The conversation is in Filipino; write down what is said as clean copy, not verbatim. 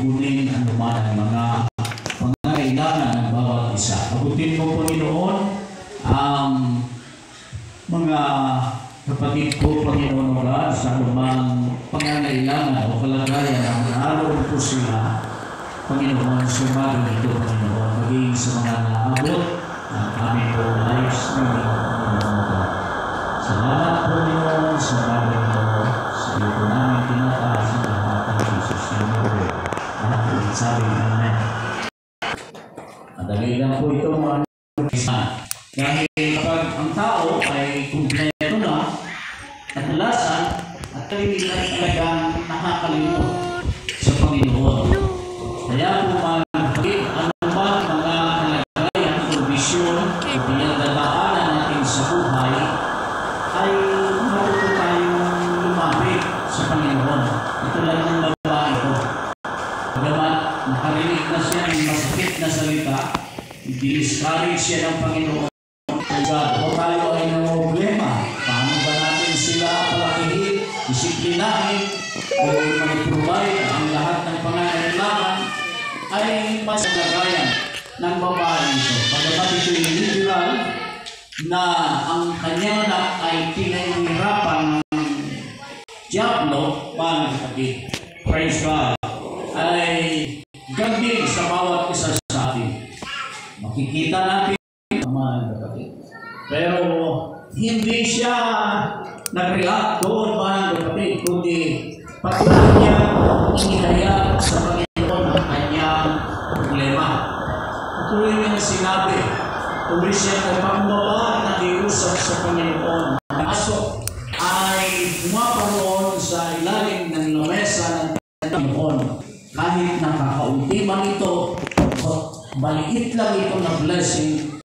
tugunin anuman ang mga pangangailangan ng bawat isa. Abutin mo, Panginoon, ang mga kapatid ko, Panginoon, sa anumang pangangailangan o kalagayan ang naroon po sila, Panginoon, sumalo nito, Panginoon, maging sa mga naabot ng aming po lives ng Panginoon. Salamat, Panginoon, sa mga ito, sa iyo po namin tinataas ng lahat ng Jesus na Lord. Lahat po sabi namin. Madali lang po ito mga isa. Dahil kapag ang tao ay kumpleto na, katulasan, at hindi na talagang nakakalimot sa Panginoon. Kaya po mga kapatid, ano ba mga kalagayan, kondisyon, o pinagdadaanan natin sa buhay, ay matuto tayong lumapit sa Panginoon. Ito lang ng babae ko. Pagamat nakarinig na siya ng masakit na salita, di-discourage siya ng Panginoon. Kung tayo ay problema, paano ba natin sila palakihin, disiplinahin, o mag-provide ang lahat ng pangangailangan ay mas kalagayan ng babae ito. Pagamat ito yung literal na ang kanyang anak ay pinahihirapan ng Diablo, mga kapatid. Praise God. Ay ganding sa bawat isa sa atin. Makikita natin mga kapatid. Pero hindi siya nag-react doon, mga kapatid, kundi patuloy niya inihayag sa Panginoon ang kanyang problema. Patuloy niya sinabi, tuloy siya nagpakumbaba na diusap sa Panginoon. Ang aso ay pumaparoon sa ilalim ng lamesa ng Panginoon. Kahit nakakaunti man ito, maliit lang ito na blessing,